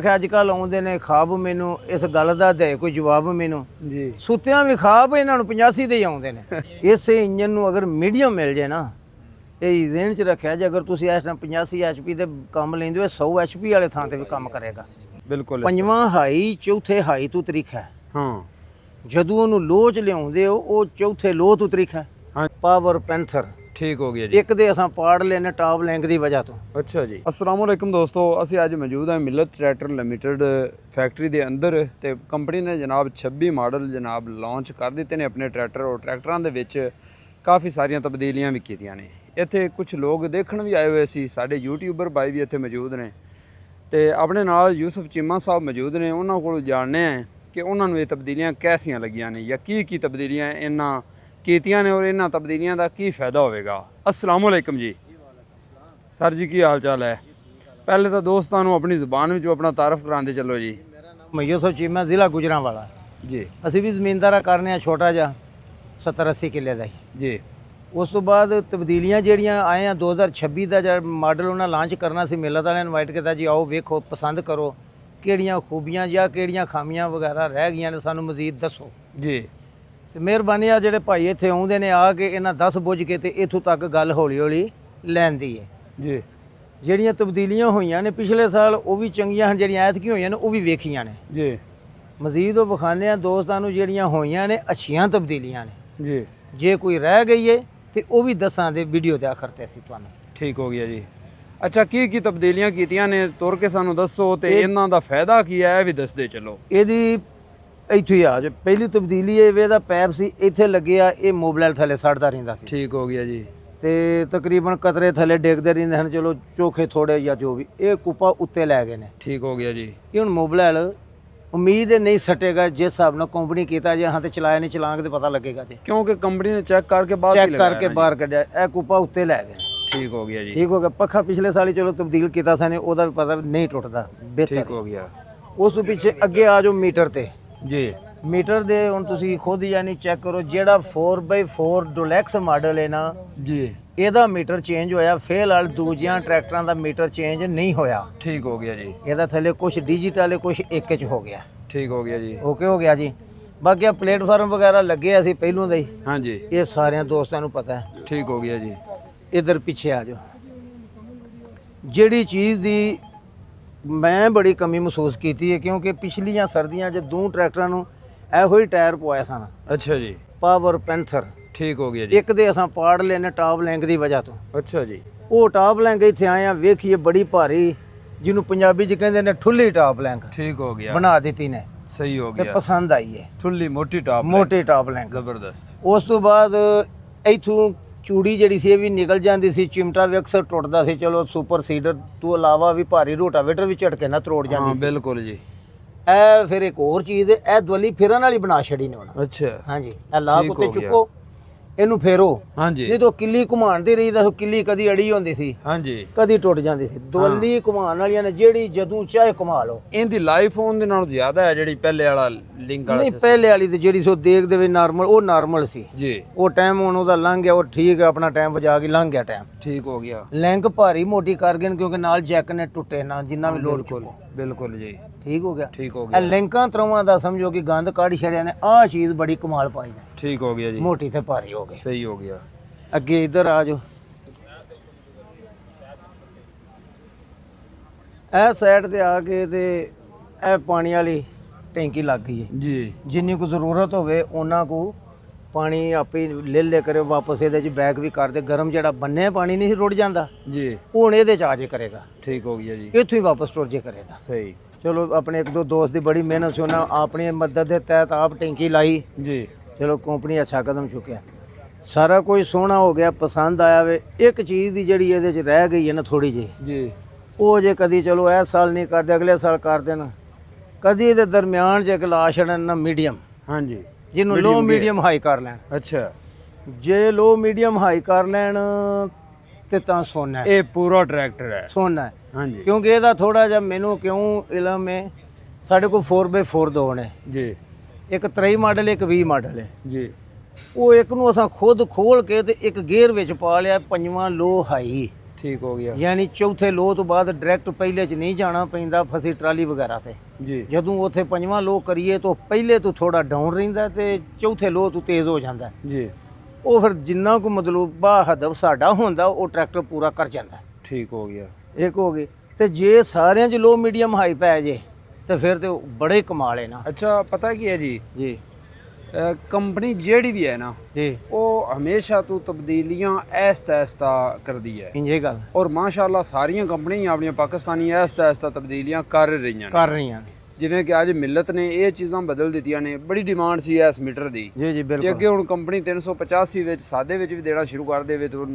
अजकल आउंदे ने खाब मैनू इस गल दा दे कोई जवाब मैनू जी सुत्तियां भी खाब इन्हां नूं 85 दे ही आउंदे ने। इस इंजन नूं अगर मीडियम मिल जाए ना, ये ज़हन च रखिया जे अगर तुसीं इस टाइम 85 HP दे काम लैंदे हो 100 HP वाले थां ते भी काम करेगा। बिल्कुल पंजवां हाई चौथे हाई तो तरीका है। हाँ जदों ओनूं लोह च लिआउंदे हो वो चौथे लोह तो तरीका है। हाँ पावर पैंथर ठीक हो गया जी। एक दे असां पाड़ लेने टॉप लैंक दी वजह तो। अच्छा जी अस्सलाम वालेकुम दोस्तों, ਅਸੀਂ ਅੱਜ ਮੌਜੂਦ ਹਾਂ ਮਿਲਤ ਟਰੈਕਟਰ ਲਿਮਿਟਡ ਫੈਕਟਰੀ ਦੇ ਅੰਦਰ ਤੇ ਕੰਪਨੀ ਨੇ ਜਨਾਬ 26 ਮਾਡਲ ਜਨਾਬ ਲਾਂਚ ਕਰ ਦਿੱਤੇ ਨੇ ਆਪਣੇ ਟਰੈਕਟਰ ਔਰ ਟਰੈਕਟਰਾਂ ਦੇ ਵਿੱਚ ਕਾਫੀ ਸਾਰੀਆਂ ਤਬਦੀਲੀਆਂ ਵੀ ਕੀਤੀਆਂ ਨੇ। ਇੱਥੇ ਕੁਝ ਲੋਕ ਦੇਖਣ ਵੀ ਆਏ ਹੋਏ ਸੀ, ਸਾਡੇ ਯੂਟਿਊਬਰ ਭਾਈ ਵੀ ਇੱਥੇ ਮੌਜੂਦ ਨੇ ਤੇ ਆਪਣੇ ਨਾਲ ਯੂਸਫ ਚੀਮਾ ਸਾਹਿਬ ਮੌਜੂਦ ਨੇ। ਉਹਨਾਂ ਕੋਲ ਜਾਣਦੇ ਆ ਕਿ ਉਹਨਾਂ ਨੂੰ ਇਹ ਤਬਦੀਲੀਆਂ ਕੈਸੀਆਂ ਲੱਗੀਆਂ ਨੇ ਜਾਂ ਕੀ ਤਬਦੀਲੀਆਂ ਇਹਨਾਂ ਕੀਤੀਆਂ ਨੇ ਔਰ ਇਹਨਾਂ ਤਬਦੀਲੀਆਂ ਦਾ ਕੀ ਫਾਇਦਾ ਹੋਵੇਗਾ। अस्सलाम वालेकुम जी सर जी, की हाल चाल है? पहले तो दोस्तों ਨੂੰ ਆਪਣੀ ਜ਼ੁਬਾਨ ਵਿੱਚ ਆਪਣਾ ਤਾਰਫ ਕਰਾਉਂਦੇ ਚੱਲੋ ਜੀ। मैं यूसुफ चीमा ਜ਼ਿਲ੍ਹਾ ਗੁਜਰਾਂਵਾਲਾ ਜੀ ਅਸੀਂ ਵੀ ਜ਼ਮੀਨਦਾਰਾ ਕਰਨੇ ਆ ਛੋਟਾ ਜਿਹਾ 70-80 ਕਿੱਲੇ ਦਾ ਹੀ। ਜੀ ਉਸ ਤੋਂ ਬਾਅਦ ਤਬਦੀਲੀਆਂ ਜਿਹੜੀਆਂ ਆਏ ਆ 2026 ਦਾ ਜਿਹੜਾ ਮਾਡਲ ਉਹਨਾਂ ਲਾਂਚ ਕਰਨਾ ਸੀ, ਮਿਲਤ ਵਾਲਿਆਂ ਨੂੰ ਇਨਵਾਈਟ ਕੀਤਾ ਜੀ ਆਓ ਵੇਖੋ ਪਸੰਦ ਕਰੋ ਕਿਹੜੀਆਂ ਖੂਬੀਆਂ ਜਾਂ ਕਿਹੜੀਆਂ ਖਾਮੀਆਂ ਵਗੈਰਾ ਰਹਿ ਗਈਆਂ ਨੇ ਸਾਨੂੰ ਮਜ਼ੀਦ ਦੱਸੋ ਜੀ। ਤੇ ਮਿਹਰਬਾਨੀ ਆ ਜਿਹੜੇ ਭਾਈ ਇੱਥੇ ਆਉਂਦੇ ਨੇ ਆ ਕੇ ਇਹਨਾਂ ਦੱਸ ਬੁੱਝ ਕੇ ਤੇ ਇੱਥੋਂ ਤੱਕ ਗੱਲ ਹੌਲੀ ਹੌਲੀ ਲੈਂਦੀ ਹੈ। ਜੀ ਜਿਹੜੀਆਂ ਤਬਦੀਲੀਆਂ ਹੋਈਆਂ ਨੇ ਪਿਛਲੇ ਸਾਲ ਉਹ ਵੀ ਚੰਗੀਆਂ ਹਨ, ਜਿਹੜੀਆਂ ਐਤਕੀ ਹੋਈਆਂ ਨੇ ਉਹ ਵੀ ਵੇਖੀਆਂ ਨੇ। ਜੀ ਮਜ਼ੀਦ ਉਹ ਵਿਖਾਉਂਦੇ ਆ ਦੋਸਤਾਂ ਨੂੰ ਜਿਹੜੀਆਂ ਹੋਈਆਂ ਨੇ ਅੱਛੀਆਂ ਤਬਦੀਲੀਆਂ ਨੇ। ਜੀ ਜੇ ਕੋਈ ਰਹਿ ਗਈ ਏ ਤੇ ਉਹ ਵੀ ਦੱਸਾਂ ਦੇ ਵੀਡੀਓ ਦੇ ਆਖਰ ਤੇ ਅਸੀਂ ਤੁਹਾਨੂੰ। ਠੀਕ ਹੋ ਗਿਆ ਜੀ। ਅੱਛਾ ਕੀ ਤਬਦੀਲੀਆਂ ਕੀਤੀਆਂ ਨੇ ਤੁਰ ਕੇ ਸਾਨੂੰ ਦੱਸੋ ਤੇ ਇਹਨਾਂ ਦਾ ਫਾਇਦਾ ਕੀ ਹੈ ਇਹ ਵੀ ਦੱਸਦੇ ਚਲੋ। ਇਹਦੀ ਇੱਥੋਂ ਹੀ ਆ ਜੇ ਪਹਿਲੀ ਤਬਦੀਲੀ ਇਹ ਇਹਦਾ ਪੈਪ ਸੀ ਇੱਥੇ ਲੱਗਿਆ, ਇਹ ਮੋਬਲਾਈਲ ਥੱਲੇ ਸੜਦਾ ਰਹਿੰਦਾ ਸੀ। ਠੀਕ ਹੋ ਗਿਆ ਜੀ। ਤੇ ਤਕਰੀਬਨ ਕਤਰੇ ਥੱਲੇ ਡਿੱਗਦੇ ਰਹਿੰਦੇ ਹਨ, ਚਲੋ ਚੋਖੇ ਥੋੜੇ ਜਾਂ ਜੋ ਵੀ, ਇਹ ਕੁੱਪਾ ਉੱਤੇ ਲੈ ਗਏ ਨੇ। ਠੀਕ ਹੋ ਗਿਆ ਜੀ। ਇਹ ਹੁਣ ਮੋਬਲਾਈਲ ਉਮੀਦ ਨਹੀਂ ਸਟੇਗਾ ਜਿਸ ਹਿਸਾਬ ਨਾਲ ਕੰਪਨੀ ਕੀਤਾ ਜੇ ਹਾਂ ਤੇ ਚਲਾਇਆ ਨਹੀਂ, ਚਲਾਂਗੇ ਤੇ ਪਤਾ ਲੱਗੇਗਾ ਜੀ, ਕਿਉਂਕਿ ਕੰਪਨੀ ਨੇ ਚੈੱਕ ਕਰਕੇ ਬਾਹਰ ਚੈੱਕ ਕਰਕੇ ਬਾਹਰ ਕੱਢਿਆ। ਇਹ ਕੁੱਪਾ ਉੱਤੇ ਲੈ ਗਏ ਨੇ। ਠੀਕ ਹੋ ਗਿਆ ਜੀ। ਠੀਕ ਹੋ ਗਿਆ। ਪੱਖਾ ਪਿਛਲੇ ਸਾਲ ਹੀ ਚਲੋ ਤਬਦੀਲ ਕੀਤਾ ਸਾਨੇ, ਉਹਦਾ ਵੀ ਪਤਾ ਨਹੀਂ ਟੁੱਟਦਾ ਬਿਹਤਰ। ਠੀਕ ਹੋ ਗਿਆ। ਉਸ ਤੋਂ ਪਿੱਛੇ ਅੱਗੇ ਆ ਜਾਓ ਮੀਟਰ ਤੇ। ਜੀ ਮੀਟਰ ਦੇ ਹੁਣ ਤੁਸੀਂ ਖੁਦ ਯਾਨੀ ਚੈੱਕ ਕਰੋ, ਜਿਹੜਾ 4x4 ਡੋਲੈਕਸ ਮਾਡਲ ਹੈ ਨਾ, ਜੀ ਇਹਦਾ ਮੀਟਰ ਚੇਂਜ ਹੋਇਆ, ਫਿਲਹਾਲ ਦੂਜਿਆਂ ਟਰੈਕਟਰਾਂ ਦਾ ਮੀਟਰ ਚੇਂਜ ਨਹੀਂ ਹੋਇਆ। ਠੀਕ ਹੋ ਗਿਆ ਜੀ। ਇਹਦਾ ਥੱਲੇ ਕੁਝ ਡਿਜੀਟਲ ਹੈ, ਕੁਝ ਇੱਕ ਚ ਹੋ ਗਿਆ। ਠੀਕ ਹੋ ਗਿਆ ਜੀ। ਓਕੇ ਹੋ ਗਿਆ ਜੀ। ਬਾਕੀ ਆ ਪਲੇਟਫਾਰਮ ਵਗੈਰਾ ਲੱਗੇ ਅਸੀਂ ਪਹਿਲੋਂ ਦਾ ਹੀ, ਹਾਂਜੀ ਇਹ ਸਾਰਿਆਂ ਦੋਸਤਾਂ ਨੂੰ ਪਤਾ ਹੈ। ਠੀਕ ਹੋ ਗਿਆ ਜੀ। ਇਧਰ ਪਿੱਛੇ ਆ ਜਾਓ। ਜਿਹੜੀ ਚੀਜ਼ ਦੀ ਮੈਂ ਬੜੀ ਕਮੀ ਮਹਿਸੂਸ ਕੀਤੀ ਹੈ, ਕਿਉਂਕਿ ਪਿਛਲੀਆਂ ਸਰਦੀਆਂ 'ਚ ਦੋ ਟਰੈਕਟਰਾਂ ਨੂੰ ਇਹੋ ਹੀ ਟਾਇਰ ਪਵਾਇਆ ਸਨ। ਅੱਛਾ ਜੀ। Power panther. ਠੀਕ ਹੋ ਗਿਆ ਜੀ। ਇੱਕ ਦੇ ਅਸਾਂ ਪਾੜ ਲੈਨੇ ਟਾਪ ਲੈਂਕ ਦੀ ਵਜ੍ਹਾ ਤੋਂ। ਅੱਛਾ ਜੀ। ਉਹ ਟਾਪ ਲੈਂਕ ਇੱਥੇ ਆਏ ਆ, ਵੇਖੀਏ ਬੜੀ ਭਾਰੀ, ਜਿਹਨੂੰ ਪੰਜਾਬੀ 'ਚ ਕਹਿੰਦੇ ਨੇ ਠੁੱਲੀ ਟਾਪ ਲੈਂਕ ਠੀਕ ਹੋ ਗਿਆ। ਬਣਾ ਦਿੱਤੀ ਨੇ ਸਹੀ ਹੋ ਤੇ ਗਿਆ। ਪਸੰਦ ਆਈ ਹੈ। ਠੁੱਲੀ ਮੋਟੀ ਟਾਪ ਮੋਟੀ ਟਾਪ ਲੈਂਕ ਜ਼ਬਰਦਸਤ। ਉਸ ਤੋਂ ਬਾਅਦ ਇੱਥੋਂ ਚੂੜੀ ਜਿਹੜੀ ਸੀ ਇਹ ਵੀ ਨਿਕਲ ਜਾਂਦੀ ਸੀ, ਚਿਮਟਾ ਵੀ ਅਕਸਰ ਟੁੱਟਦਾ ਸੀ। ਚਲੋ ਸੁਪਰ ਸੀਡਰ ਤੋਂ ਇਲਾਵਾ ਵੀ ਭਾਰੀ ਰੋਟਾਵੇਟਰ ਵੀ ਝਟਕੇ ਨਾਲ ਤੋੜ ਜਾਂਦੀ ਹਾਂ ਸੀ। ਬਿਲਕੁਲ ਜੀ। ਇਹ ਫਿਰ ਇੱਕ ਹੋਰ ਚੀਜ਼ ਹੈ, ਇਹ ਦਵਲੀ ਫਿਰਨ ਵਾਲੀ ਬਣਾ ਛੜੀ ਨੇ ਹੁਣ। ਅੱਛਾ ਹਾਂਜੀ, ਇਹ ਲਾਕ ਠੀਕ ਉੱਤੇ ਹੋ ਗਿਆ। ਚੁੱਕੋ, ਇਹਨੂੰ ਫੇਰੋ। ਹਾਂਜੀ ਨਹੀਂ ਤਾਂ ਕਿੱਲੀ ਘੁਮਾਉਂਦੀ ਰਹੀ ਤਾਂ ਕਿੱਲੀ ਕਦੀ ਅੜੀ ਹੁੰਦੀ ਸੀ, ਹਾਂਜੀ ਕਦੀ ਟੁੱਟ ਜਾਂਦੀ ਸੀ। ਦਵਲੀ ਘੁਮਾਉਣ ਵਾਲੀਆਂ ਨੇ ਜਿਹੜੀ ਜਦੋਂ ਚਾਹੇ ਘੁਮਾ ਲਓ। ਇਹਦੀ ਲਾਈਫ ਫੋਨ ਦੇ ਨਾਲੋਂ ਜ਼ਿਆਦਾ ਹੈ ਜਿਹੜੀ ਪਹਿਲੇ ਵਾਲਾ ਲਿੰਕ ਵਾਲਾ ਨਹੀਂ ਪਹਿਲੇ ਵਾਲੀ ਤੇ ਜਿਹੜੀ ਸੋ ਦੇਖ ਦੇਵੇ ਨਾਰਮਲ, ਉਹ ਨਾਰਮਲ ਸੀ। ਜੀ ਉਹ ਟਾਈਮ ਹੁਣ ਉਹਦਾ ਲੰਘ ਗਿਆ, ਉਹ ਠੀਕ ਹੈ, ਆਪਣਾ ਟਾਈਮ ਵਜਾ ਕੇ ਲੰਘ ਗਿਆ ਟਾਈਮ। ਠੀਕ ਹੋ ਗਿਆ। ਲਿੰਕ ਭਾਰੀ ਮੋਟੀ ਕਰ ਗਏ ਨੇ, ਕਿਉਂਕਿ ਨਾਲ ਜੈਕ ਨੇ ਟੁੱਟੇ ਨਾ, ਜਿੰਨਾ ਵੀ ਲੋਡ ਬਿਲਕੁਲ ਚੁੱਕੋ। ਬਿਲਕੁਲ ਜੀ। ਠੀਕ ਹੋ ਗਿਆ। ਠੀਕ ਹੋ ਇਹ ਗਿਆ। ਲਿੰਕਾਂ ਤਰਵਾਂ ਦਾ ਸਮਝੋ ਕਿ ਗੰਦ ਕੱਢ ਛੜਿਆ ਨੇ। ਆਹ ਚੀਜ਼ ਬੜੀ ਕਮਾਲ ਪਾਈ ਨੇ, ਠੀਕ ਹੋ ਗਿਆ ਜੀ। ਮੋਟੀ ਤੇ ਭਾਰੀ ਹੋ ਗਈ। ਸਹੀ ਹੋ ਗਿਆ। ਅੱਗੇ ਇੱਧਰ ਆ ਜਾਓ। ਇਹ ਸਾਈਡ ਤੇ ਆ ਕੇ ਤੇ ਇਹ ਪਾਣੀ ਵਾਲੀ ਟੈਂਕੀ ਲੱਗ ਗਈ ਹੈ। ਜੀ ਜਿੰਨੀ ਕੁ ਜ਼ਰੂਰਤ ਹੋਵੇ ਉਹਨਾਂ ਕੋ ਪਾਣੀ ਆਪੇ ਲੈ ਕਰੇ, ਵਾਪਸ ਇਹਦੇ 'ਚ ਬੈਗ ਵੀ ਕਰਦੇ। ਗਰਮ ਜਿਹੜਾ ਬੰਨਿਆ ਪਾਣੀ ਨਹੀਂ ਸੀ ਰੁੜ ਜਾਂਦਾ, ਜੀ ਹੁਣ ਇਹਦੇ 'ਚ ਆ ਜੇ ਕਰੇਗਾ, ਠੀਕ ਹੋ ਗਿਆ ਜੀ। ਇੱਥੋਂ ਹੀ ਵਾਪਸ ਟੁਰ ਜੇ ਕਰੇਗਾ। ਸਹੀ। ਚਲੋ ਆਪਣੇ ਇੱਕ ਦੋ ਦੋਸਤ ਦੀ ਬੜੀ ਮਿਹਨਤ ਸੀ, ਉਹਨਾਂ ਆਪਣੀ ਮਦਦ ਦੇ ਤਹਿਤ ਆਪ ਟੈਂਕੀ ਲਾਈ। ਜੀ ਚਲੋ ਕੰਪਨੀ ਅੱਛਾ ਕਦਮ ਚੁੱਕਿਆ, ਸਾਰਾ ਕੁਝ ਸੋਹਣਾ ਹੋ ਗਿਆ, ਪਸੰਦ ਆਇਆ ਵੇ। ਇੱਕ ਚੀਜ਼ ਦੀ ਜਿਹੜੀ ਇਹਦੇ 'ਚ ਰਹਿ ਗਈ ਹੈ ਨਾ ਥੋੜੀ ਜਿਹੀ, ਜੀ ਉਹ ਜੇ ਕਦੀ ਚਲੋ ਇਸ ਸਾਲ ਨਹੀਂ ਕਰਦੇ ਅਗਲੇ ਸਾਲ ਕਰ ਦੇਣ, ਕਦੀ ਇਹਦੇ ਦਰਮਿਆਨ 'ਚ ਇੱਕ ਲਾ ਛੱਡਣ ਨਾ ਮੀਡੀਅਮ, ਹਾਂਜੀ ਜਿਹਨੂੰ ਲੋ ਮੀਡੀਅਮ ਹਾਈ ਕਰ ਲੈਣ। ਅੱਛਾ ਜੇ ਲੋ ਮੀਡੀਅਮ ਹਾਈ ਕਰ ਲੈਣ ਤੇ ਤਾਂ ਸੋਨਾ ਹੈ, ਇਹ ਪੂਰਾ ਟਰੈਕਟਰ ਹੈ। ਸੋਨਾ ਹੈ। ਹਾਂਜੀ ਕਿਉਂਕਿ ਇਹਦਾ ਥੋੜਾ ਜਿਹਾ ਮੈਨੂੰ ਕਿਉਂ ਇਲਮ ਹੈ, ਸਾਡੇ ਕੋਲ 4x4 ਦੋ ਨੇ, ਜੀ ਇੱਕ 23 ਮਾਡਲ ਇੱਕ 20 ਮਾਡਲ ਹੈ। ਜੀ ਉਹ ਇੱਕ ਨੂੰ ਅਸਾਂ ਖੁਦ ਖੋਲ ਕੇ ਤੇ ਇੱਕ ਗੇਅਰ ਵਿੱਚ ਪਾ ਲਿਆ, ਪੰਜਵਾਂ ਲੋ ਹਾਈ। ਠੀਕ ਹੋ ਗਿਆ ਯਾਨੀ ਚੌਥੇ ਲੋਹ ਤੋਂ ਬਾਅਦ ਡਾਇਰੈਕਟ ਪਹਿਲੇ 'ਚ ਨਹੀਂ ਜਾਣਾ ਪੈਂਦਾ ਫਸੀ ਟਰਾਲੀ ਵਗੈਰਾ ਤੇ। ਜੀ ਜਦੋਂ ਉੱਥੇ ਪੰਜਵਾਂ ਲੋਹ ਕਰੀਏ ਤਾਂ ਪਹਿਲੇ ਤੋਂ ਥੋੜਾ ਡਾਊਨ ਰਹਿੰਦਾ ਤੇ ਚੌਥੇ ਲੋਹ ਤੋਂ ਤੇਜ਼ ਹੋ ਜਾਂਦਾ। ਜੀ ਉਹ ਫਿਰ ਜਿੰਨਾ ਕੁ ਮਤਲੂਬਾ ਹਦਫ ਸਾਡਾ ਹੁੰਦਾ ਉਹ ਟਰੈਕਟਰ ਪੂਰਾ ਕਰ ਜਾਂਦਾ। ਠੀਕ ਹੋ ਗਿਆ। ਇੱਕ ਹੋ ਗਈ ਤੇ ਜੇ ਸਾਰਿਆਂ 'ਚ ਲੋ ਮੀਡੀਅਮ ਹਾਈ ਪੈ ਜੇ ਤੇ ਫਿਰ ਤੇ ਬੜੇ ਕਮਾਲ ਹੈ ਨਾ। ਅੱਛਾ ਪਤਾ ਕੀ ਹੈ ਜੀ ਜੀ ਕੰਪਨੀ ਜਿਹੜੀ ਵੀ ਹੈ ਨਾ ਜੀ ਉਹ ਹਮੇਸ਼ਾ ਤੋਂ ਤਬਦੀਲੀਆਂ ਐਸਤਾ ਕਰਦੀ ਹੈ ਇੰਜੇ ਗੱਲ ਔਰ ਮਾਸ਼ਾਅੱਲਾ ਸਾਰੀਆਂ ਕੰਪਨੀਆਂ ਆਪਣੀਆਂ ਪਾਕਿਸਤਾਨੀ ਐਸਤਾ ਤਬਦੀਲੀਆਂ ਕਰ ਰਹੀਆਂ ਨੇ। ਕਰ ਰਹੀਆਂ ਨੇ। ਜਿਵੇਂ ਕਿ ਅੱਜ ਮਿਲਤ ਨੇ ਇਹ ਚੀਜ਼ਾਂ ਬਦਲ ਦਿੱਤੀਆਂ ਨੇ। ਬੜੀ ਡਿਮਾਂਡ ਸੀ ਇਸ ਮੀਟਰ ਦੀ ਜੀ ਜੀ ਜੇ ਬਿਲਕੁਲ। ਅੱਗੇ ਹੁਣ ਕੰਪਨੀ 385 ਵਿੱਚ ਸਾਦੇ ਵਿੱਚ ਵੀ ਦੇਣਾ ਸ਼ੁਰੂ ਕਰ ਦੇਵੇ ਤਾਂ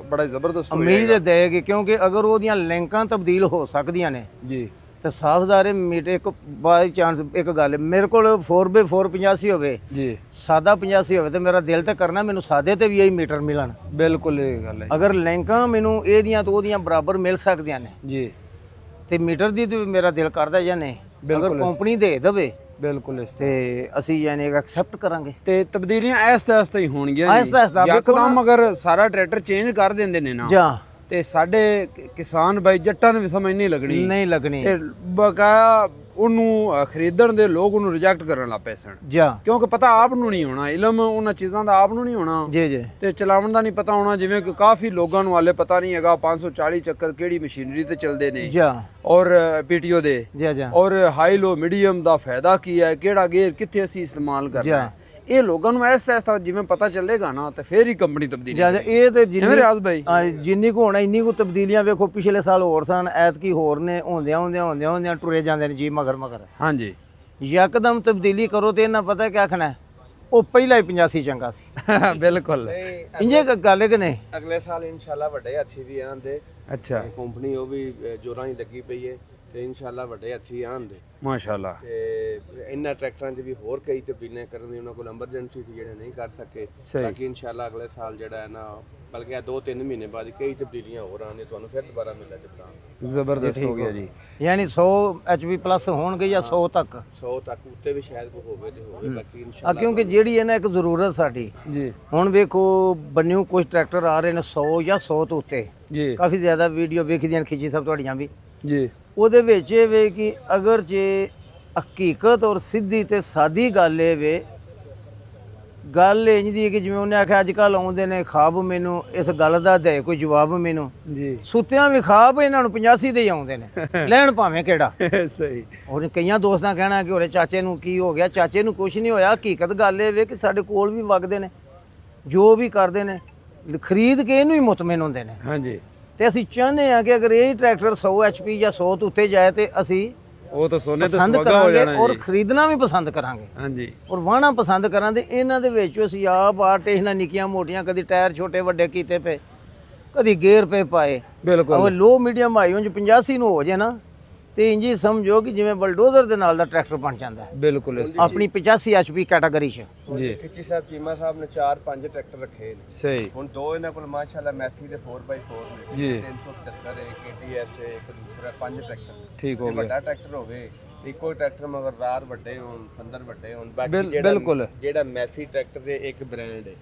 ਬੜਾ ਜ਼ਬਰਦਸਤ ਹੋ ਉਮੀਦ ਜਾਏਗਾ। ਦੇਗੀ ਕਿਉਂਕਿ ਅਗਰ ਉਹਦੀਆਂ ਲਿੰਕਾਂ ਤਬਦੀਲ ਹੋ ਸਕਦੀਆਂ ਨੇ ਜੀ ਤੇ ਸਾਫਜ਼ਾਰੇ ਮੀਟਰ ਇੱਕ ਬਾਈ ਚਾਂਸ ਇੱਕ ਗੱਲ ਮੇਰੇ ਕੋਲ 4x4 85 ਹੋਵੇ ਜੀ ਸਾਦਾ 85 ਹੋਵੇ ਤੇ ਮੇਰਾ ਦਿਲ ਤੇ ਕਰਨਾ ਮੈਨੂੰ ਸਾਦੇ ਤੇ ਵੀ ਇਹੀ ਮੀਟਰ ਮਿਲਣ। ਬਿਲਕੁਲ ਇਹ ਗੱਲ ਹੈ ਅਗਰ ਲਿੰਕਾਂ ਮੈਨੂੰ ਇਹਦੀਆਂ ਤੋਂ ਉਹਦੀਆਂ ਬਰਾਬਰ ਮਿਲ ਸਕਦੀਆਂ ਨੇ ਜੀ ਤੇ ਮੀਟਰ ਦੀ ਤੇ ਮੇਰਾ ਦਿਲ ਕਰਦਾ ਜਾਂ ਨਹੀਂ ਅਗਰ ਕੰਪਨੀ ਦੇ ਦੇਵੇ ਬਿਲਕੁਲ ਇਸ ਤੇ ਅਸੀਂ ਯਾਨੀ ਐਕਸੈਪਟ ਕਰਾਂਗੇ। ਤੇ ਤਬਦੀਲੀਆਂ ਐਸਤਾ ਹੀ ਹੋਣਗੀਆਂ ਜੀ। ਆਹਿਸਤਾ ਯਕਦਮ ਅਗਰ ਸਾਰਾ ਟਰੈਕਟਰ ਚੇਂਜ ਕਰ ਦਿੰਦੇ ਨੇ ਨਾ ਜਾਂ ਤੇ ਸਾਡੇ ਕਿਸਾਨ ਬਾਈ ਜੱਟਾਂ ਨੂੰ ਵੀ ਸਮਝ ਨਹੀਂ ਲੱਗਣੀ ਨਹੀਂ ਲੱਗਣੀ ਤੇ ਬਕਾਇਆ ਉਹਨੂੰ ਖਰੀਦਣ ਦੇ ਲੋਕ ਉਹਨੂੰ ਰਿਜੈਕਟ ਕਰਨ ਲੱਗ ਪਏ ਸਨ ਜਾਂ ਕਿਉਂਕਿ ਪਤਾ ਆਪ ਨੂੰ ਨਹੀਂ ਹੋਣਾ ਇਲਮ ਉਹਨਾਂ ਚੀਜ਼ਾਂ ਦਾ ਆਪ ਨੂੰ ਨਹੀਂ ਹੋਣਾ ਜੀ ਜੀ ਤੇ ਚਲਾਉਣ ਦਾ ਨਹੀਂ ਪਤਾ ਹੋਣਾ। ਜਿਵੇਂ ਕਿ ਕਾਫੀ ਲੋਕਾਂ ਨੂੰ ਹਾਲੇ ਪਤਾ ਨਹੀਂ ਹੈਗਾ 540 ਚੱਕਰ ਕਿਹੜੀ ਮਸ਼ੀਨਰੀ ਤੇ ਚੱਲਦੇ ਨੇ ਜਾਂ ਔਰ ਪੀਟੀਓ ਦੇ ਜਾਂ ਔਰ ਹਾਈ ਲੋ ਮੀਡੀਅਮ ਦਾ ਫਾਇਦਾ ਕੀ ਹੈ ਕਿਹੜਾ ਗੇਅਰ ਕਿੱਥੇ ਅਸੀਂ ਇਸਤੇਮਾਲ ਕਰਨਾ ਹੈ। ਇਹ ਲੋਕਾਂ ਨੂੰ ਇਸ ਤਰ੍ਹਾਂ ਜਿਵੇਂ ਪਤਾ ਚੱਲੇਗਾ ਨਾ ਤੇ ਫੇਰ ਹੀ ਕੰਪਨੀ ਤਬਦੀਲੀ ਜਾਂ ਇਹ ਤੇ ਜਿੰਨੀ ਰਿਆਜ਼ ਭਾਈ ਜਿੰਨੀ ਕੁ ਹੋਣਾ ਇੰਨੀ ਕੁ ਤਬਦੀਲੀਆਂ ਵੇਖੋ ਪਿਛਲੇ ਸਾਲ ਹੋਰ ਸਨ ਐਤਕੀ ਹੋਰ ਨੇ ਹੁੰਦਿਆਂ ਟੁਰੇ ਜਾਂਦੇ ਨੇ ਜੀ ਮਗਰ ਹਾਂਜੀ ਯਕਦਮ ਤਬਦੀਲੀ ਕਰੋ ਤੇ ਇਹਨਾਂ ਪਤਾ ਕੀ ਆਖਣਾ ਉਹ ਪਹਿਲਾਂ ਹੀ 85 ਚੰਗਾ ਸੀ। ਬਿਲਕੁਲ ਇੰਜੇ ਗੱਲ ਹੈ ਕਿ ਨਹੀਂ। ਅਗਲੇ ਸਾਲ ਇਨਸ਼ਾਅੱਲਾ ਵੱਡੇ ਹੱਥੀ ਵੀ ਆਂਦੇ। ਅੱਛਾ ਕੰਪਨੀ ਉਹ ਵੀ ਜੋਰਾਂ ਹੀ ਲੱਗੀ ਪਈ ਹੈ ਤੇ ਇਨਸ਼ਾਅੱਲਾ ਵੱਡੇ ਹੱਥੀ ਆਂਦੇ ਮਾਸ਼ਾਅੱਲਾ। ਤੇ ਇਹਨਾਂ ਟਰੈਕਟਰਾਂ 'ਚ ਵੀ ਹੋਰ ਕਈ ਤਬਦੀਲੀਆਂ ਕਰਨ ਦੀ ਉਹਨਾਂ ਕੋਲ ਐਮਰਜੈਂਸੀ ਸੀ ਜਿਹੜੇ ਨਹੀਂ ਕਰ ਸਕੇ। ਬਾਕੀ ਇਨਸ਼ਾਅੱਲਾ ਅਗਲੇ ਸਾਲ ਜਿਹੜਾ ਹੈ ਨਾ ਬਲਕਿ 2-3 ਮਹੀਨੇ ਬਾਅਦ ਕਈ ਤਬਦੀਲੀਆਂ ਹੋਰ ਆਉਣੀਆਂ ਤੁਹਾਨੂੰ ਫਿਰ ਦੁਬਾਰਾ ਮਿਲਿਆ ਜਿੱਦਾਂ ਜ਼ਬਰਦਸਤ ਹੋ ਗਿਆ ਜੀ। ਯਾਨੀ 100 HP ਪਲੱਸ ਹੋਣਗੇ ਜਾਂ 100 ਤੱਕ 100 ਤੱਕ ਉੱਤੇ ਵੀ ਸ਼ਾਇਦ ਕੋਈ ਹੋਵੇ ਤੇ ਹੋਵੇ ਬਾਕੀ ਇਨਸ਼ਾਅੱਲਾ ਕਿਉਂਕਿ ਜਿਹੜੀ ਹੈ ਨਾ ਇੱਕ ਜ਼ਰੂਰਤ ਸਾਡੀ ਜੀ। ਹੁਣ ਵੇਖੋ ਬੰਨਿਓ ਕੁਝ ਟਰੈਕਟਰ ਆ ਰਹੇ ਨੇ 100 ਜਾਂ 100 ਤੋਂ ਉੱਤੇ ਜੀ ਕਾਫੀ ਜ਼ਿਆਦਾ ਵੀਡੀਓ ਵੇਖਦੀਆਂ ਖਿੱਚੀ ਸਭ ਤੁਹਾਡੀਆਂ ਵੀ ਜੀ। ਉਹਦੇ ਵਿੱਚ ਇਹ ਵੇ ਕਿ ਅਗਰ ਜੇ ਹਕੀਕਤ ਔਰ ਸਿੱਧੀ ਤੇ ਸਾਦੀ ਗੱਲ ਇਹ ਵੇ ਗੱਲ ਇੰਜ ਦੀ ਹੈ ਕਿ ਜਿਵੇਂ ਉਹਨੇ ਆਖਿਆ ਅੱਜ ਕੱਲ੍ਹ ਆਉਂਦੇ ਨੇ ਖਾਬ ਮੈਨੂੰ ਇਸ ਗੱਲ ਦਾ ਦੇ ਕੋਈ ਜਵਾਬ ਮੈਨੂੰ ਜੀ ਸੁੱਤਿਆਂ ਵੀ ਖਾਬ ਇਹਨਾਂ ਨੂੰ 85 ਦੇ ਹੀ ਆਉਂਦੇ ਨੇ ਲੈਣ ਭਾਵੇਂ ਕਿਹੜਾ। ਸਹੀ। ਉਹਨੇ ਕਈਆਂ ਦੋਸਤਾਂ ਕਹਿਣਾ ਕਿ ਉਹਦੇ ਚਾਚੇ ਨੂੰ ਕੀ ਹੋ ਗਿਆ। ਚਾਚੇ ਨੂੰ ਕੁਝ ਨਹੀਂ ਹੋਇਆ। ਹਕੀਕਤ ਗੱਲ ਇਹ ਵੇ ਕਿ ਸਾਡੇ ਕੋਲ ਵੀ ਵਗਦੇ ਨੇ ਜੋ ਵੀ ਕਰਦੇ ਨੇ ਖਰੀਦ ਕੇ ਇਹਨੂੰ ਹੀ ਮੁਤਮਿਨ ਹੁੰਦੇ ਨੇ। ਹਾਂਜੀ ਤੇ ਅਸੀਂ ਚਾਹੁੰਦੇ ਹਾਂ ਕਿ ਅਗਰ ਇਹ ਟਰੈਕਟਰ 100 HP ਜਾਂ 100 ਤੋਂ ਉੱਤੇ ਜਾਏ ਤੇ ਅਸੀਂ ਉਹ ਤਾਂ ਸੋਨੇ ਤੇ ਪਸੰਦ ਸੁਹਾਗਾ ਹੋ ਕਰਾਂਗੇ ਜਾਣਾ ਔਰ ਜੀ। ਖਰੀਦਣਾ ਵੀ ਪਸੰਦ ਕਰਾਂਗੇ ਹਾਂਜੀ ਔਰ ਵਾਹਣਾ ਪਸੰਦ ਕਰਾਂਗੇ। ਇਹਨਾਂ ਦੇ ਵਿੱਚ ਅਸੀਂ ਆਪ ਆਰਟੀਸ਼ਨਾਂ ਨਿੱਕੀਆਂ ਮੋਟੀਆਂ ਕਦੀ ਟਾਇਰ ਛੋਟੇ ਵੱਡੇ ਕੀਤੇ ਪਏ ਕਦੀ ਗੇਅਰ ਪੇ ਪਾਏ। ਬਿਲਕੁਲ ਉਹ ਲੋ ਮੀਡੀਅਮ ਹਾਈ ਉਂਝ 85 ਨੂੰ ਹੋ ਜੇ ਨਾ ਤੇ ਇੰਜ ਹੀ ਸਮਝੋ ਕਿ ਜਿਵੇਂ ਬਲਡੋਜ਼ਰ ਦੇ ਨਾਲ ਦਾ ਟਰੈਕਟਰ ਬਣ ਜਾਂਦਾ ਹੈ ਬਿਲਕੁਲ ਆਪਣੀ 85 HP ਕੈਟਾਗਰੀ 'ਚ। ਜੀ। ਖਿੱਚੀ ਸਾਹਿਬ ਚੀਮਾ ਸਾਹਿਬ ਨੇ 4-5 ਟਰੈਕਟਰ ਰੱਖੇ ਨੇ। ਸਹੀ। ਹੁਣ ਦੋ ਇਹਨਾਂ ਕੋਲ ਮਾਸ਼ਾਅੱਲਾ ਮੈਥੀ ਦੇ 4x4 ਨੇ ਜੀ। 375 ਹੈ KTS ਹੈ ਇੱਕ ਦੂਸਰਾ 5 ਟਰੈਕਟਰ ਠੀਕ ਹੋ ਗਿਆ। ਵੱਡਾ ਟਰੈਕਟਰ ਹੋਵੇ ਇੱਕੋ ਹੀ ਟਰੈਕਟਰ ਮਗਰ ਰਾਰ ਵੱਡੇ ਹੋਣ ਫੰਦਰ ਵੱਡੇ ਹੋਣ ਬਾਕੀ ਬਿਲਕੁਲ। ਜਿਹੜਾ ਮੈਸੀ ਟਰੈਕਟਰ ਦੇ ਇੱਕ ਬ੍ਰਾਂਡ ਹੈ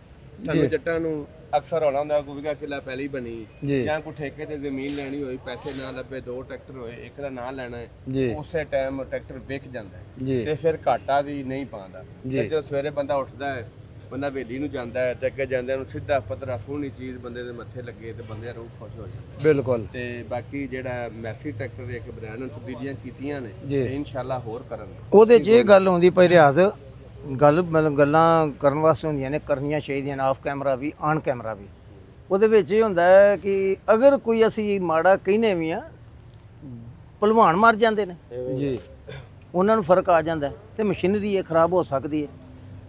ਸਾਨੂੰ ਜੱਟਾਂ ਨੂੰ ਅਕਸਰ ਹੋਣਾ ਹੁੰਦਾ ਕੋਈ ਵੀ ਕਿਲਾ ਪਹਿਲੀ ਬਣੀ ਜਾਂ ਕੋਈ ਠੇਕੇ ਤੇ ਜ਼ਮੀਨ ਲੈਣੀ ਹੋਈ ਪੈਸੇ ਨਾ ਲੱਭੇ 2 ਟਰੈਕਟਰ ਹੋਏ ਇੱਕ ਦਾ ਨਾਂ ਲੈਣਾ ਹੈ ਉਸੇ ਟਾਈਮ ਟਰੈਕਟਰ ਵਿਕ ਜਾਂਦਾ ਹੈ ਤੇ ਫਿਰ ਘਾਟਾ ਵੀ ਨਹੀਂ ਪਾਉਂਦਾ। ਤੇ ਜਦੋਂ ਸਵੇਰੇ ਬੰਦਾ ਉੱਠਦਾ ਹੈ ਬੰਦਾ ਹਵੇਲੀ ਨੂੰ ਜਾਂਦਾ ਹੈ ਤੇ ਅੱਗੇ ਜਾਂਦਿਆਂ ਨੂੰ ਸਿੱਧਾ ਪੱਧਰਾ ਸੋਹਣੀ ਚੀਜ਼ ਬੰਦੇ ਦੇ ਮੱਥੇ ਲੱਗੇ ਤੇ ਬੰਦੇ ਦਾ ਰੂਹ ਖੁਸ਼ ਹੋ ਜਾਂਦਾ। ਬਿਲਕੁਲ। ਤੇ ਬਾਕੀ ਜਿਹੜਾ ਮੈਸੀ ਟਰੈਕਟਰ ਦੇ ਇੱਕ ਬ੍ਰਾਂਡ ਨੂੰ ਤਬਦੀਲੀਆਂ ਕੀਤੀਆਂ ਨੇ ਤੇ ਇਨਸ਼ਾਅੱਲਾ ਹੋਰ ਕਰਨਗੇ। ਉਹਦੇ 'ਚ ਇਹ ਗੱਲ ਆਉਂਦੀ ਪਈ ਰਿਆਜ਼ ਗੱਲ ਮਤਲਬ ਗੱਲਾਂ ਕਰਨ ਵਾਸਤੇ ਹੁੰਦੀਆਂ ਨੇ ਕਰਨੀਆਂ ਚਾਹੀਦੀਆਂ ਨੇ off camera we on camera ਵੀ। ਉਹਦੇ ਵਿੱਚ ਇਹ ਹੁੰਦਾ ਹੈ ਕਿ ਅਗਰ ਕੋਈ ਅਸੀਂ ਮਾੜਾ ਕਹਿੰਦੇ ਵੀ ਆ ਭਲਵਾਨ ਮਰ ਜਾਂਦੇ ਨੇ ਜੀ ਉਹਨਾਂ ਨੂੰ ਫਰਕ ਆ ਜਾਂਦਾ ਤੇ ਮਸ਼ੀਨਰੀ ਇਹ ਖਰਾਬ ਹੋ ਸਕਦੀ ਹੈ।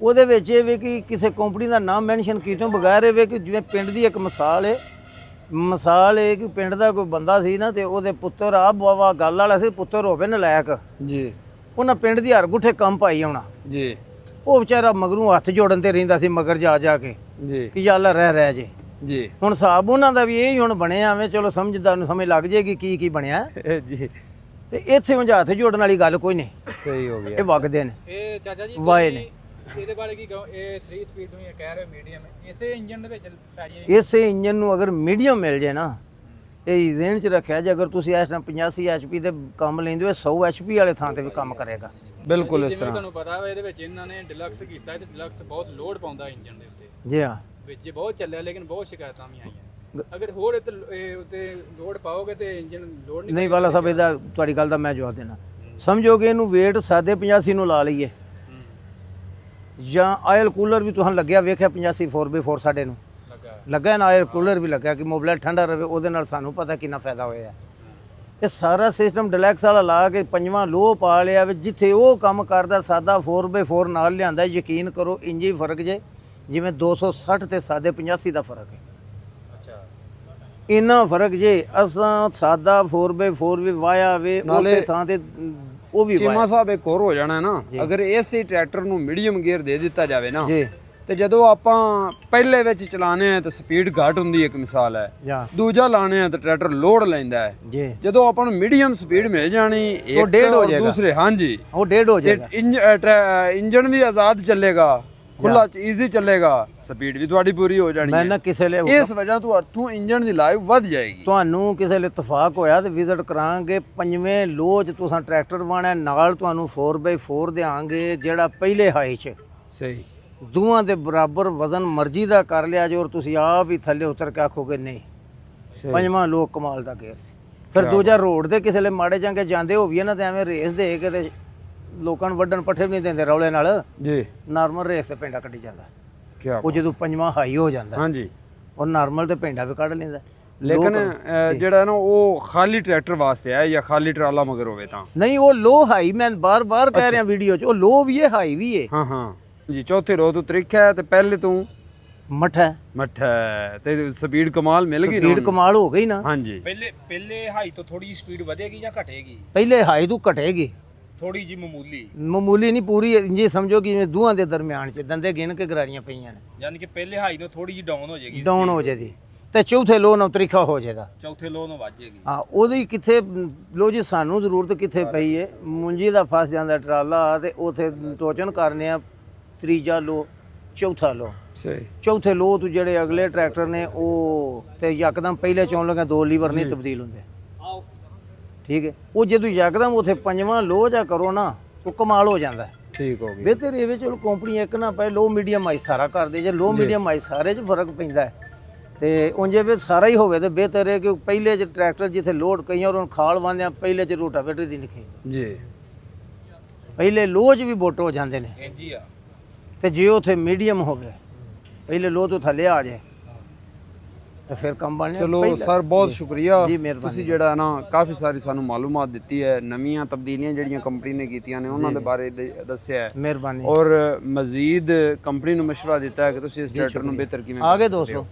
ਉਹਦੇ ਵਿੱਚ ਇਹ ਵੀ ਕਿ ਕਿਸੇ ਕੰਪਨੀ ਦਾ ਨਾਮ ਮੈਂਸ਼ਨ ਕੀਤੋਂ ਬਗੈਰ ਇਹ ਵੀ ਕਿ ਜਿਵੇਂ ਪਿੰਡ ਦੀ ਇੱਕ ਮਿਸਾਲ ਹੈ ਕਿ ਪਿੰਡ ਦਾ ਕੋਈ ਬੰਦਾ ਸੀ ਨਾ ਤੇ ਉਹਦੇ ਪੁੱਤਰ ਆ ਬਾਵਾ ਗੱਲ ਵਾਲਾ ਸੀ ਪੁੱਤਰ ਹੋਵੇ ਨਲਾਇਕ ਜੀ ਉਹਨਾਂ ਪਿੰਡ ਦੀ ਹਰ ਗੁੱਠੇ ਕੰਮ ਪਾਈ ਆਉਣਾ ਜੀ। ਉਹ ਵਿਚਾਰਾ ਮਗਰੋਂ ਹੱਥ ਜੋੜਨ ਤੇ ਰਹਿੰਦਾ ਸੀ ਮਗਰ ਜਾ ਕੇ ਜੀ ਕਿ ਯਾ ਅੱਲਾ ਰਹਿ ਜੇ ਜੀ। ਹੁਣ ਹਿਸਾਬ ਉਹਨਾਂ ਦਾ ਵੀ ਇਹ ਹੀ ਹੁਣ ਬਣਿਆ ਐਵੇਂ ਚਲੋ ਸਮਝਦਾਰ ਨੂੰ ਸਮਝ ਲੱਗ ਜੇਗੀ ਕੀ ਬਣਿਆ ਜੀ। ਤੇ ਇੱਥੇ ਉਂਝ ਹੱਥ ਜੋੜਨ ਵਾਲੀ ਗੱਲ ਕੋਈ ਨਹੀਂ। ਸਹੀ ਹੋ ਗਿਆ। ਇਹ ਵਗਦੇ ਨੇ ਇਹ ਚਾਚਾ ਜੀ ਵਾਏ ਨੇ ਇਹਦੇ ਬਾਰੇ ਕੀ ਕਹੋ। ਇਹ 3 ਸਪੀਡ ਨੂੰ ਇਹ ਕਹਿ ਰਹੇ ਮੀਡੀਅਮ ਇਸੇ ਇੰਜਨ ਦੇ ਵਿੱਚ ਪੈ ਜਾਏ। ਇਸੇ ਇੰਜਨ ਨੂੰ ਅਗਰ ਮੀਡੀਅਮ ਮਿਲ ਜੇ ਨਾ ਇਹ ਜ਼ਿਹਨ 'ਚ ਰੱਖਿਆ ਜੇ ਅਗਰ ਤੁਸੀਂ ਇਸ ਟਾਈਮ 85 HP ਦੇ ਕੰਮ ਲੈਂਦੇ ਹੋ 100 HP ਵਾਲੇ ਥਾਂ ਤੇ ਵੀ ਕੰਮ ਕਰੇਗਾ। ਬਿਲਕੁਲ ਇਸ ਜਿਵੇਂ ਤਰ੍ਹਾਂ ਤੁਹਾਨੂੰ ਪਤਾ ਵਾ ਇਹਦੇ ਵਿੱਚ ਇਹਨਾਂ ਨੇ ਡਿਲਕਸ ਕੀਤਾ ਤੇ ਡਿਲਕਸ ਬਹੁਤ ਲੋਡ ਪਾਉਂਦਾ ਇੰਜਨ ਦੇ ਉੱਤੇ, ਜੀ ਹਾਂ। ਵਿੱਚ ਬਹੁਤ ਚੱਲਿਆ ਲੇਕਿਨ ਬਹੁਤ ਸ਼ਿਕਾਇਤਾਂ ਵੀ ਆਈਆਂ। ਅਗਰ ਹੋਰ ਇਹ ਉੱਤੇ ਲੋਡ ਪਾਓਗੇ ਤੇ ਇੰਜਨ ਲੋਡ ਨਹੀਂ ਵਾਲਾ ਸਾਹਿਬ, ਇਹਦਾ ਤੁਹਾਡੀ ਗੱਲ ਦਾ ਮੈਂ ਜਵਾਬ ਦੇਣਾ। ਸਮਝੋ ਕਿ ਇਹਨੂੰ weight ਸਾਦੇ 85 ਨੂੰ ਲਾ ਲਈਏ ਜਾਂ ਆਇਲ ਕੂਲਰ ਵੀ ਤੁਹਾਨੂੰ ਲੱਗਿਆ ਵੇਖਿਆ 85 4x4 ਸਾਡੇ ਨੂੰ ਲੱਗਾ ਨਾ, ਆਇਲ ਕੂਲਰ ਵੀ ਲੱਗਾ ਕਿ ਮੋਬਾਈਲ ਠੰਡਾ ਰਹੇ, ਉਹਦੇ ਨਾਲ ਸਾਨੂੰ ਪਤਾ ਕਿੰਨਾ ਫਾਇਦਾ ਹੋਇਆ। ਇਹ ਸਾਰਾ ਸਿਸਟਮ ਡਿਲੈਕਸ ਵਾਲਾ ਲਾ ਕੇ ਪੰਜਵਾਂ ਲੋਹ ਪਾ ਲਿਆ ਵੀ ਜਿੱਥੇ ਉਹ ਕੰਮ ਕਰਦਾ ਸਾਦਾ 4x4 ਨਾਲ ਲਿਆਂਦਾ, ਯਕੀਨ ਕਰੋ ਇੰਜ ਹੀ ਫਰਕ ਜੇ ਜਿਵੇਂ 260 ਤੇ ਸਾਦੇ 85 ਦਾ ਫਰਕ ਹੈ। ਅੱਛਾ, ਇੰਨਾ ਫਰਕ ਜੇ ਅਸਾਂ ਸਾਦਾ 4x4 ਵੀ ਵਾਇਆ ਵੇ ਉਸੇ ਥਾਂ ਤੇ ਉਹ ਵੀ ਚੀਮਾ ਸਾਹਿਬ ਇੱਕ ਹੋਰ ਹੋ ਜਾਣਾ ਨਾ, ਅਗਰ ਇਸੇ ਟਰੈਕਟਰ ਨੂੰ ਮੀਡੀਅਮ ਗੇਅਰ ਦੇ ਦਿੱਤਾ ਜਾਵੇ ਨਾ ਜੀ ਤੇ ਜਦੋਂ ਆਪਾਂ ਪਹਿਲੇ ਵਿੱਚ ਚਲਾਣੇ ਆ ਤਾਂ ਸਪੀਡ ਘੱਟ ਹੁੰਦੀ ਹੈ, ਇੱਕ ਮਿਸਾਲ ਹੈ। ਜਾਂ ਦੂਜਾ ਲਾਣੇ ਆ ਤਾਂ ਟਰੈਕਟਰ ਲੋਡ ਲੈਂਦਾ ਹੈ। ਜੀ ਜਦੋਂ ਆਪਾਂ ਨੂੰ ਮੀਡੀਅਮ ਸਪੀਡ ਮਿਲ ਜਾਣੀ ਇੱਕ ਡੇਢ ਹੋ ਜਾਏਗਾ। ਦੂਸਰੇ ਹਾਂਜੀ ਉਹ ਡੇਢ ਹੋ ਜਾਏਗਾ। ਇੰਜਨ ਵੀ ਆਜ਼ਾਦ ਚੱਲੇਗਾ, ਖੁੱਲਾ ਈਜ਼ੀ ਚੱਲੇਗਾ, ਸਪੀਡ ਵੀ ਤੁਹਾਡੀ ਪੂਰੀ ਹੋ ਜਾਣੀ ਮੈਂ ਹੈ। ਨਾ ਕਿਸੇ ਲਈ ਇਸ ਵਜ੍ਹਾ ਤੋਂ ਅਰਥੋਂ ਇੰਜਨ ਦੀ ਲਾਈਫ ਵੱਧ ਜਾਏਗੀ। ਤੁਹਾਨੂੰ ਕਿਸੇ ਲਈ ਇਤਫਾਕ ਹੋਇਆ ਤੇ ਵਿਜ਼ਿਟ ਕਰਾਂਗੇ। ਪੰਜਵੇਂ ਲੋਹ 'ਚ ਤੁਸੀਂ ਟਰੈਕਟਰ ਬਾਣਾ ਨਾਲ ਤੁਹਾਨੂੰ 4x4 ਦੇਾਂਗੇ ਜਿਹੜਾ ਪਹਿਲੇ ਹਾਈ 'ਚ ਸਹੀ ਦੋਵਾਂ ਦੇ ਬਰਾਬਰ ਵਜ਼ਨ ਮਰਜ਼ੀ ਦਾ ਕਰ ਲਿਆ ਜੋ, ਔਰ ਤੁਸੀਂ ਆਪ ਹੀ ਥੱਲੇ ਉਤਰ ਕੇ ਆਖੋਗੇ ਨਹੀਂ ਪੰਜਵਾਂ ਲੋਕ ਕਮਾਲ ਦਾ ਗੇਅਰ ਸੀ। ਫਿਰ ਦੂਜਾ ਰੋਡ ਦੇ ਕਿਸੇ ਲਈ ਮਾੜੇ ਚੰਗੇ ਜਾਂਦੇ ਹੋਵੀਏ ਨਾ ਤੇ ਐਵੇਂ ਰੇਸ ਦੇ ਕੇ ਤੇ ਲੋਕਾਂ ਨੂੰ ਵੱਢਣ ਪੱਠੇ ਵੀ ਨਹੀਂ ਦਿੰਦੇ ਰੌਲੇ ਨਾਲ, ਜੀ ਨਾਰਮਲ ਰੇਸ ਤੇ ਪਿੰਡਾ ਕੱਢੀ ਜਾਂਦਾ। ਕੀ ਉਹ ਜਦੋਂ ਪੰਜਵਾਂ ਹਾਈ ਹੋ ਜਾਂਦਾ ਹਾਂਜੀ ਉਹ ਨਾਰਮਲ ਤੇ ਪਿੰਡਾ ਵੀ ਕੱਢ ਲੈਂਦਾ। ਲੇਕਿਨ ਜਿਹੜਾ ਨਾ ਉਹ ਖਾਲੀ ਟਰੈਕਟਰ ਵਾਸਤੇ ਹੈ ਜਾਂ ਖਾਲੀ ਟਰਾਲਾ ਮਗਰ ਹੋਵੇ ਤਾਂ ਨਹੀਂ, ਉਹ ਲੋ ਹਾਈ ਮੈਂ ਬਾਰ-ਬਾਰ ਕਹਿ ਰਿਹਾ ਵੀਡੀਓ 'ਚ, ਉਹ ਲੋ ਵੀ ਹੈ ਹਾਈ ਵੀ ਹੈ। ਹਾਂ ਹਾਂ ਜੀ। ਚੌਥੇ ਰੋਹ ਤੋਂ ਤਰੀਖਾ ਹੈ ਤੇ ਪਹਿਲੇ ਤੋਂ ਮੱਠਾ ਮੱਠਾ ਹੈ ਤੇ ਸਪੀਡ ਕਮਾਲ ਮਿਲ ਗਈ ਸਪੀਡ ਕਮਾਲ ਹੋ ਗਈ ਨਾ। ਹਾਂਜੀ ਪਹਿਲੇ ਹਾਈ ਤੋਂ ਥੋੜੀ ਜਿਹੀ ਸਪੀਡ ਵਧੇਗੀ ਜਾਂ ਘਟੇਗੀ? ਪਹਿਲੇ ਹਾਈ ਤੋਂ ਘਟੇਗੀ, ਥੋੜੀ ਜੀ ਮਾਮੂਲੀ, ਮਾਮੂਲੀ ਨਹੀਂ ਪੂਰੀ। ਇੰਜੀ ਸਮਝੋ ਕਿ ਜਿਵੇਂ ਦੋਹਾਂ ਦੇ ਦਰਮਿਆਨ 'ਚ ਦੰਦੇ ਗਿਣ ਕੇ ਗਰਾਰੀਆਂ ਪਈਆਂ ਨੇ, ਯਾਨੀ ਕਿ ਪਹਿਲੇ ਹਾਈ ਤੋਂ ਥੋੜੀ ਜੀ ਡਾਊਨ ਹੋ ਜਾਏਗੀ, ਡਾਊਨ ਹੋ ਜਾਏਗੀ ਤੇ ਚੌਥੇ ਲੋ ਨਾਲ ਤਰੀਖਾ ਹੋ ਜਾਏਗਾ। ਚੌਥੇ ਲੋ ਨੂੰ ਵੱਜ ਜਾਏਗੀ। ਹਾਂ, ਉਹਦੀ ਕਿੱਥੇ ਲੋ ਜੀ ਸਾਨੂੰ ਜ਼ਰੂਰਤ ਕਿੱਥੇ ਪਈ ਏ, ਮੁੰਜੀ ਦਾ ਫਸ ਜਾਂਦਾ ਟਰਾਲਾ ਤੇ ਉਥੇ ਟੋਚਨ ਕਰਨੇ ਆ ਤੀਜਾ ਲੋ ਚੌਥਾ ਲੋ। ਸਹੀ ਚੌਥੇ ਲੋ ਤੋਂ ਜਿਹੜੇ ਅਗਲੇ ਟਰੈਕਟਰ ਨੇ ਉਹ ਤੇ ਯਕਦਮ ਪਹਿਲੇ ਚੌਣ ਲੱਗਾ ਦੋ ਲੀਵਰ ਨਹੀਂ ਤਬਦੀਲ ਹੁੰਦੇ, ਠੀਕ ਹੈ। ਉਹ ਜਦੋਂ ਯਕਦਮ ਉਥੇ ਪੰਜਵਾਂ ਲੋ ਜਾ ਕਰੋ ਨਾ ਉਹ ਕਮਾਲ ਹੋ ਜਾਂਦਾ। ਠੀਕ ਹੋ ਗਈ। ਬਿਹਤਰ ਇਹ ਵਿੱਚ ਕੰਪਨੀ ਇੱਕ ਨਾ ਪਏ ਲੋ ਮੀਡੀਅਮ ਹਾਈ ਸਾਰਾ ਕਰਦੇ, ਜੇ ਲੋ ਮੀਡੀਅਮ ਹਾਈ ਸਾਰੇ 'ਚ ਫਰਕ ਪੈਂਦਾ ਤੇ ਉਂਝੇ ਵੀ ਸਾਰਾ ਹੀ ਹੋਵੇ ਤੇ ਬਿਹਤਰ ਹੈ ਕਿ ਪਹਿਲੇ 'ਚ ਟਰੈਕਟਰ ਜਿੱਥੇ ਲੋਡ ਕਈਆਂ ਉਹਨਾਂ ਖਾਲ ਵਾਂਦਿਆਂ ਪਹਿਲੇ 'ਚ ਰੋਟਾਵੇਟਰ ਦੀ ਲਿਖੇ ਜੀ ਪਹਿਲੇ ਲੋਹ 'ਚ ਵੀ ਬੋਟ ਹੋ ਜਾਂਦੇ ਨੇ ਇੰਜ ਹੀ ਆ। ਤੇ ਜੇ ਉਥੇ ਮੀਡੀਅਮ ਹੋਵੇ ਪਹਿਲੇ ਲੋਹ ਤੋਂ ਥੱਲੇ ਆ ਜਾਏ ਤਾਂ ਫਿਰ ਕੰਮ ਬਣਿਆ। ਚਲੋ ਸਰ ਬਹੁਤ ਸ਼ੁਕਰੀਆ, ਜੀ ਮਿਹਰਬਾਨੀ। ਤੁਸੀਂ ਜਿਹੜਾ ਨਾ ਕਾਫੀ ਸਾਰੀ ਸਾਨੂੰ ਮਾਲੂਮਾਤ ਦਿੱਤੀ ਹੈ, ਨਵੀਆਂ ਤਬਦੀਲੀਆਂ ਜਿਹੜੀਆਂ ਕੰਪਨੀ ਨੇ ਕੀਤੀਆਂ ਨੇ ਉਹਨਾਂ ਦੇ ਬਾਰੇ ਦੱਸਿਆ ਹੈ ਮਿਹਰਬਾਨੀ। ਔਰ ਮਜ਼ੀਦ ਕੰਪਨੀ ਨੂੰ ਮਸ਼ਵਰਾ ਦਿੱਤਾ ਹੈ ਕਿ ਤੁਸੀਂ ਇਸ ਟਰੈਕਟਰ ਨੂੰ ਬਿਹਤਰ ਕਿਵੇਂ ਆਗੇ ਦੋਸਤੋ